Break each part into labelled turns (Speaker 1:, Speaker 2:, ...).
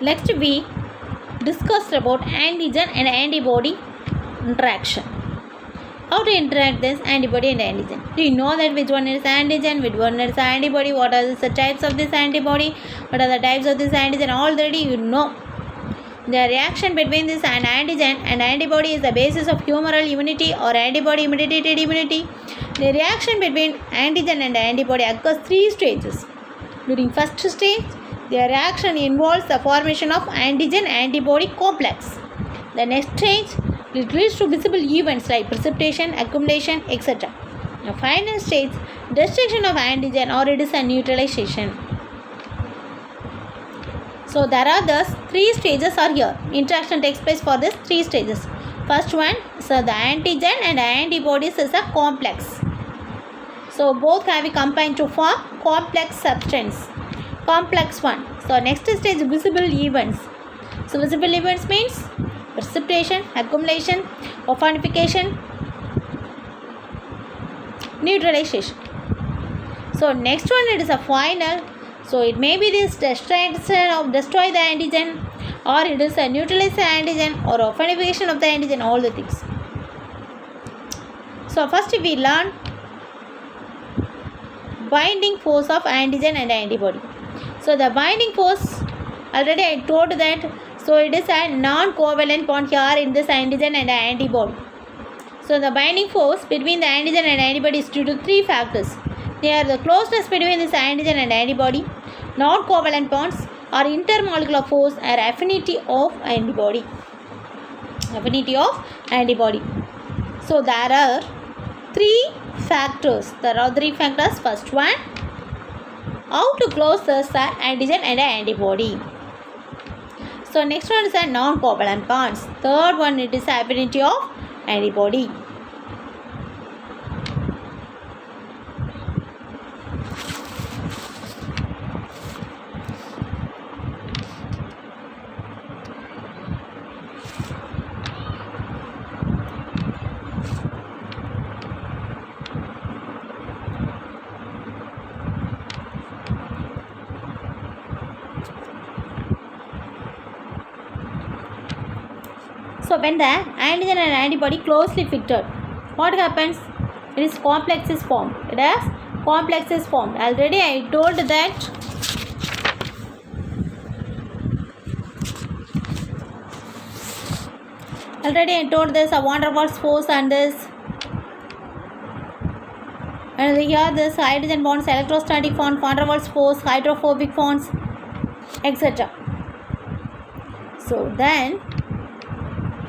Speaker 1: Next we discussed about antigen and antibody interaction. How to interact this antibody and antigen? Do you know that which one is antigen, which one is antibody, what are the types of this antibody, what are the types of this antigen? Already you know. The reaction between this and antigen and antibody is the basis of humoral immunity or antibody mediated immunity. The reaction between antigen and antibody occurs 3 stages. During first stage, the reaction involves the formation of antigen-antibody complex. The next stage, it leads to visible events like precipitation, accumulation, etc. The final stage, destruction of antigen or it is a neutralization. So there are thus 3 stages are here. Interaction takes place for these 3 stages. First one, so the antigen and antibodies is a complex. So both can be combined to form complex substance. Complex one. So next stage, visible events. So visible events means precipitation, accumulation, ossification, neutralization. So next one, it is a final. So it may be this destruction of destroy the antigen, or it is a neutralize the antigen, or ossification of the antigen, all the things. So first we learn binding force of antigen and antibody. So the binding force, already I told that, so it is a non-covalent bond here in this antigen and antibody. So the binding force between the antigen and antibody is due to 3 factors. They are the closeness between this antigen and antibody, non-covalent bonds, or intermolecular force or affinity of antibody. Affinity of antibody. So there are 3 factors. There are 3 factors. First one, how to close the antigen and antibody. So next one is a non-covalent bonds. Third one, it is affinity of antibody. So when the antigen and antibody closely fitted, what happens? It is complex is formed. It has complex is formed. Already I told that this a van der Waals force and this, and here this hydrogen bonds, electrostatic bond, van der Waals force, hydrophobic bonds, etc. So then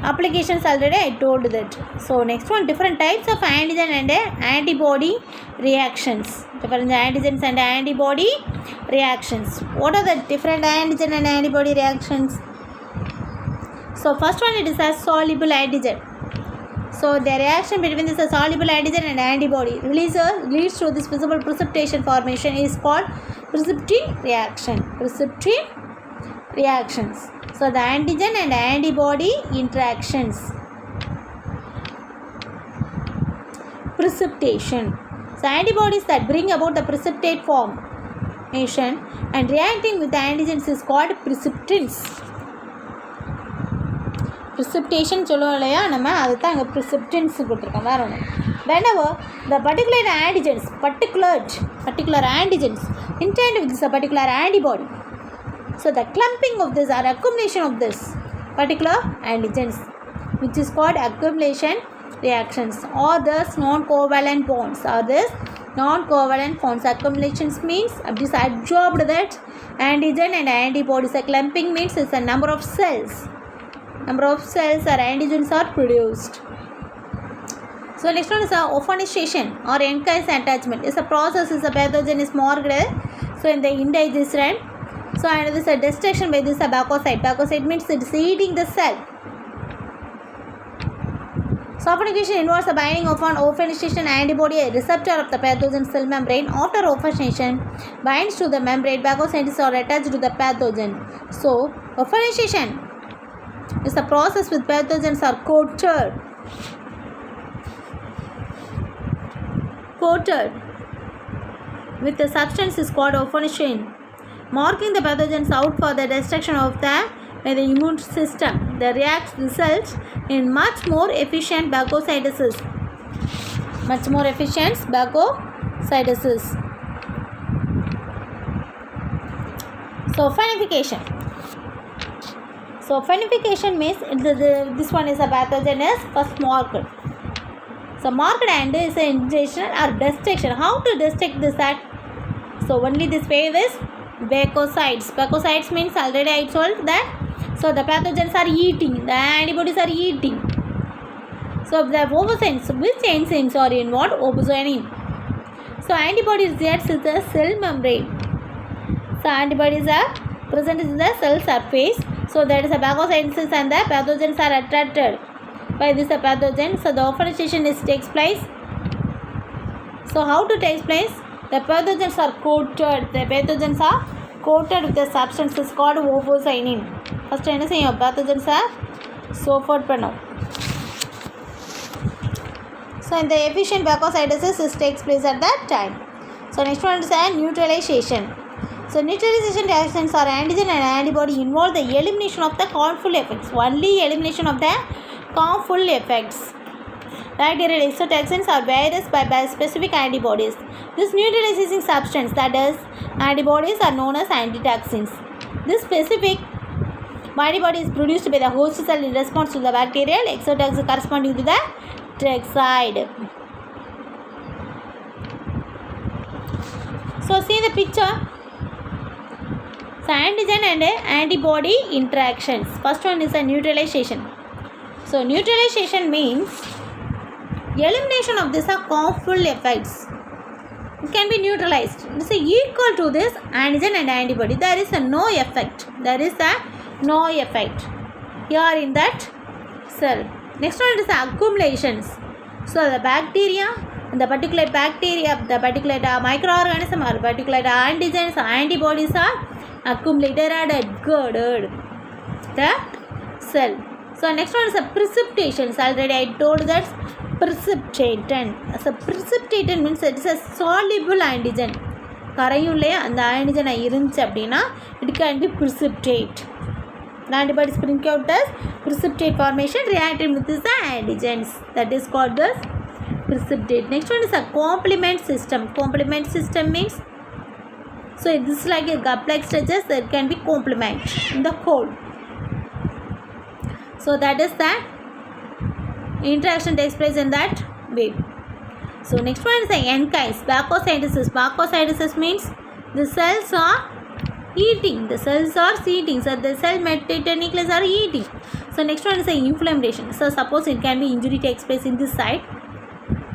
Speaker 1: applications, already I told that. So next one, different types of antigen and antibody reactions. Different antigens and antibody reactions. What are the different antigen and antibody reactions? So first one, it is a soluble antigen. So the reaction between this soluble antigen and antibody leads to this visible precipitation formation is called precipitin reaction. Precipitin reactions. So the antigen and antibody interactions. Precipitation. So antibodies that bring about the precipitate formation and reacting with the antigens is called precipitants. Precipitation சொல்லுவோம் இல்லையா, நம்ம அதுதான் அங்கே precipitants கொடுத்துருக்கோம், வேறு ஒன்று. Whenever the particular antigens interact with this particular antibody, so the clumping of this or accumulation of this particular antigens, which is called accumulation reactions, or thus non-covalent bonds, accumulations means this absorbed that antigen and antibodies. A clumping means it's a number of cells or antigens are produced. So next one is opsonization or Encke's attachment. It's a process, is a pathogen is morged, so in the indigestion. So and this is a destruction by this backocyte. Backocyte means it is eating the cell. Sophistication involves the binding of an opsonization antibody, a receptor of the pathogen cell membrane. After opsonization binds to the membrane, phagocytes are attached to the pathogen. So opsonization is a process with pathogens are coated with the substance is called opsonization. marking the pathogens out for the destruction of the by the immune system. The react results in much more efficient phagocytosis. Much more efficient phagocytosis. So phenification. So phenification means this one is a pathogen is first marked. So marked and is an injection or destruction. How to detect this at? So only this wave is phagocytes. Phagocytes means already I told that. So the pathogens are eating. The antibodies are eating. So the ovocytes, which enzymes are involved? Ovocynin. So antibodies react with the cell membrane. So antibodies are present in the cell surface. So that is a phagocytosis and the pathogens are attracted by this pathogen. So the differentiation takes place. So how to take place? The pathogens are coated. The pathogens are coated with the substances called ovocynin. First என்ன செய்யும் pathogens are sulfate பண்ணும். So in the efficient phagocytosis takes place at that time. So next one is a neutralization. So neutralization reactions are antigen and antibody involve the elimination of the harmful effects. Only elimination of the harmful effects. Bacterial exotoxins are virus by specific antibodies. This neutralizing substance, that is, antibodies, are known as antitoxins. This specific antibody is produced by the host cell in response to the bacterial exotoxin corresponding to the drug side. So see the picture. So antigen and antibody interactions. First one is a neutralization. So neutralization means elimination of these harmful effects. It can be neutralized. It is equal to this antigen and antibody. There is a no effect. There is a no effect here in that cell. Next one is accumulations. So the bacteria, the particular bacteria, the particular microorganism or particular antigens, antibodies are accumulated and girded the cell. So next one is a precipitation. Already I told that precipitant. So precipitant means it is a soluble antigen. கரையுள்ளே அந்த antigen இருந்துச்சு அப்படின்னா it can be precipitate. The antibodies bring out as precipitate formation reacting with the antigens. That is called as precipitate. Next one is a complement system. Complement system means, so this is like a gut-like structures that can be complement in the whole. So that is that interaction takes place in that way. So next one is the enzymes. Phagocytosis. Phagocytosis means the cells are eating. The cells are eating. So the cell nucleus are eating. So next one is the inflammation. So suppose it can be injury takes place in this side.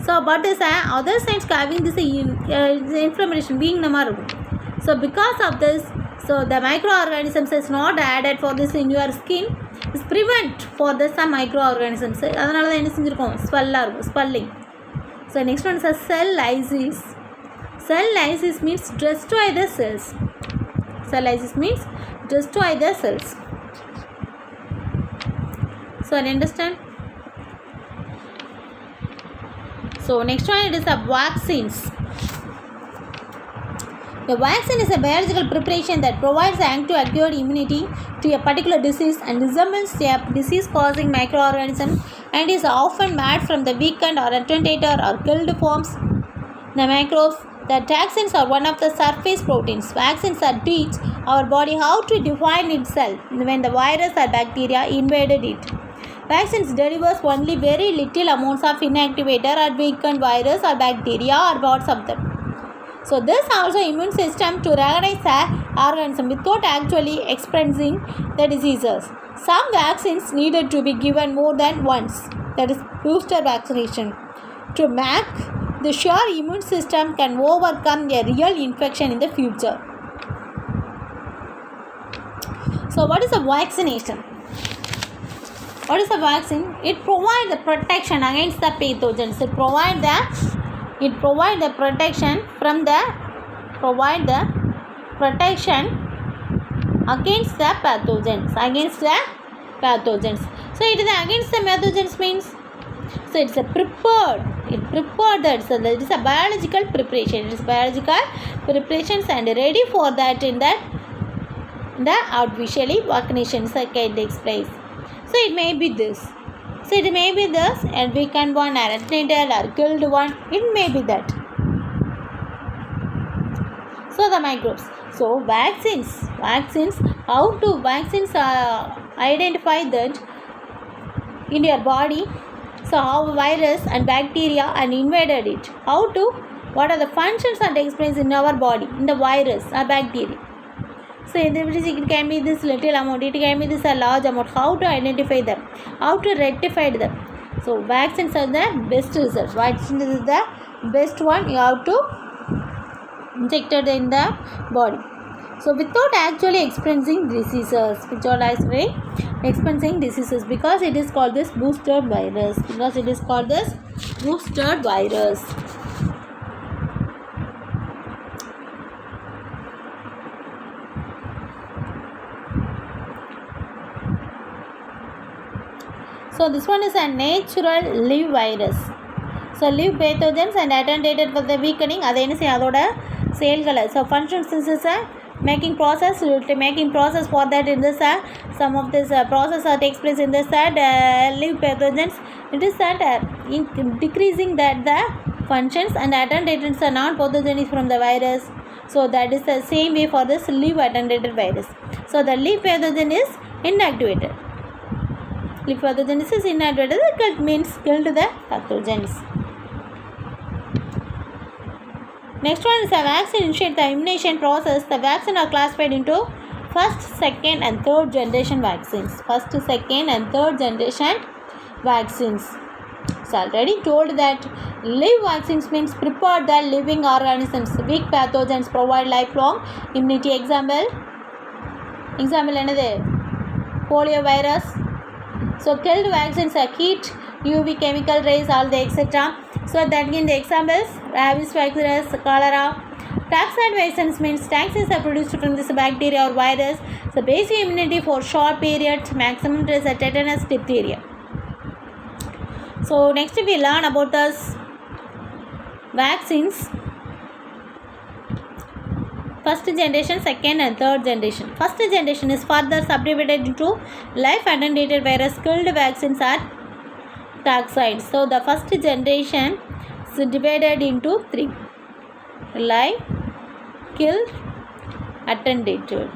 Speaker 1: So but this other sides having this inflammation being namaru. So because of this, so the microorganisms is not added for this in your skin. Is prevent for the some microorganisms. அதனால தான் என்ன செஞ்சிருக்கோம் swelling. So next one is a cell lysis. Cell lysis means destroy the cells. Cell lysis means destroy the cells. So you understand? So next one it is a vaccines. The vaccine is a biological preparation that provides anti-acute immunity to a particular disease and resembles a disease-causing microorganism and is often made from the weakened or attenuated or killed forms. The microbes, the toxins are one of the surface proteins. Vaccines are teach our body how to define itself when the virus or bacteria invaded it. Vaccines delivers only very little amounts of inactivated or weakened virus or bacteria or parts of them. So this also immune system to recognize the organism without actually experiencing the diseases. Some vaccines needed to be given more than once. That is booster vaccination. To make the sure immune system can overcome a real infection in the future. So what is a vaccination? What is a vaccine? It provides the protection against the pathogens. It provides the protection from the protection against the pathogens. So it is against the pathogens means, so it's a prepared. It prepared that. So it is a biological preparation. It is biological preparations and ready for that in that the artificially vaccination cycle takes place. So it may be this. So it may be this, and weakened one, or attenuated, or killed one. It may be that. So the microbes. So vaccines. How do vaccines identify that in your body? So how virus and bacteria and invaded it? What are the functions that takes place in our body, in the virus or bacteria? So it can be this little amount, it can be this a large amount. How to identify them? How to rectify them? So vaccines are the best research. Vaccine is the best one. You have to inject it in the body. So without actually experiencing diseases, because it is called this boosted virus. So this one is a natural live virus. So live pathogens and attenuated for the weakening. அது என்ன செய்யும் அதோட செயல்களை. So functions is a making process for that in this some of this process takes place in this live pathogens. It is that decreasing that the functions and attenuated are non pathogenic from the virus. So that is the same way for this live attenuated virus. So the live pathogen is inactivated. Live pathogenesis is inactivated. It means killed the pathogens. Next one is a vaccine initiate the immunization process. The vaccines are classified into first, second and third generation vaccines. So already told that live vaccines means prepare the living organisms. Weak pathogens provide lifelong immunity. Example என்னது polio virus. So killed vaccines are heat, UV chemical rays, all the etc. So that in the examples rabies virus, cholera. Toxoid vaccines means toxins are produced from this bacteria or virus. So basic immunity for short periods, maximum is a tetanus, diphtheria. So next we learn about this vaccines. First generation, second and third generation. First generation is further subdivided into live attenuated virus. Killed vaccines are toxoid. So the first generation is divided into 3: live, killed, attenuated.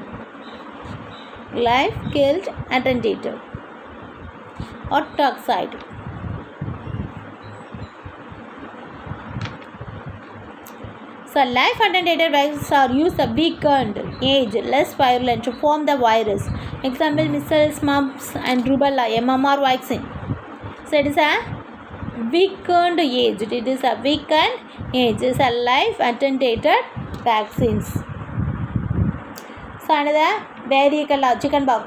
Speaker 1: Live, killed, attenuated or toxoid. So live attenuated vaccines are used a weakened age, less virulent to form the virus. Example measles, mumps and rubella, MMR vaccine. So it is a weakened age. It is a live attenuated vaccines. So another varicella, chickenpox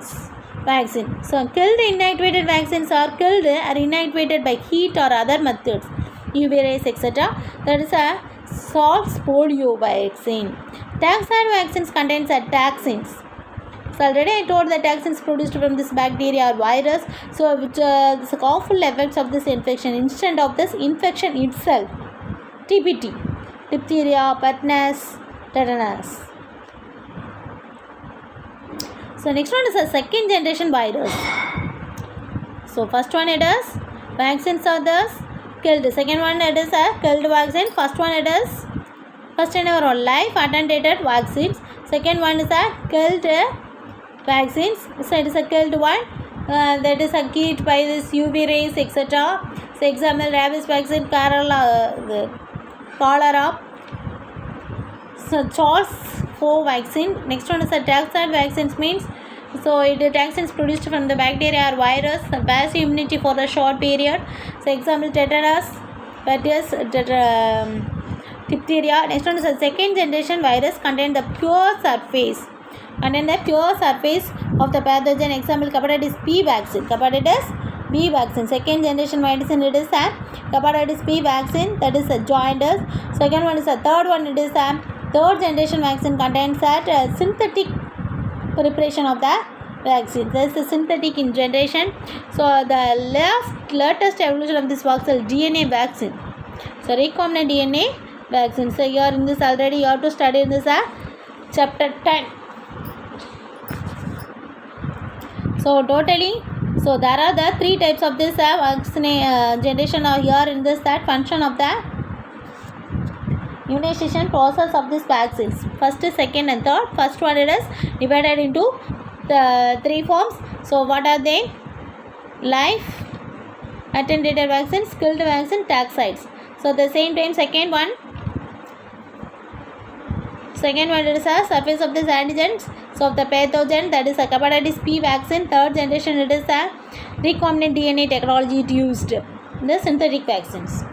Speaker 1: vaccine. So killed inactivated vaccines are killed or inactivated by heat or other methods, UV rays, etc. That is a Salk's polio vaccine. Toxoid vaccines contains toxins. So already I told the toxins produced from this bacteria or virus. So which the harmful effects of this infection instead of this infection itself. TBT, diphtheria, pertussis, tetanus. So next one is a second generation virus. So first one it is vaccines are this killed. Second one it is a killed vaccine. First one it is first and our live attenuated vaccines. Second one is a killed vaccines. So it is a killed one that is heat by this UV rays, etc. So example rabies vaccine, cholera. So Charles 4 vaccine. Next one is a toxoid vaccines means so it toxins produced from the bacteria or virus, passive immunity for the short period. So example tetanus, pertussis, diphtheria. Next one is a second generation virus contain the pure surface of the pathogen. Example hepatitis B vaccine. Second generation vaccine it is a hepatitis B vaccine, that is a jaundice. Second one is a third one, it is a third generation vaccine contains that synthetic preparation of the vaccine. There is a synthetic in generation. So the latest evolution of this vaccine DNA vaccine. So recombinant DNA vaccine. So here in this already you have to study in this chapter 10. So totally, so there are the three types of this vaccine generation are here in this that function of the immunization process of these vaccines. First, second and third. First one it is divided into the three forms. So what are they? Live attenuated vaccine, killed vaccine, taxides. So the same time second one it is a surface of this antigens. So of the pathogen, that is a hepatitis B vaccine. Third generation it is a recombinant DNA technology used. The synthetic vaccines.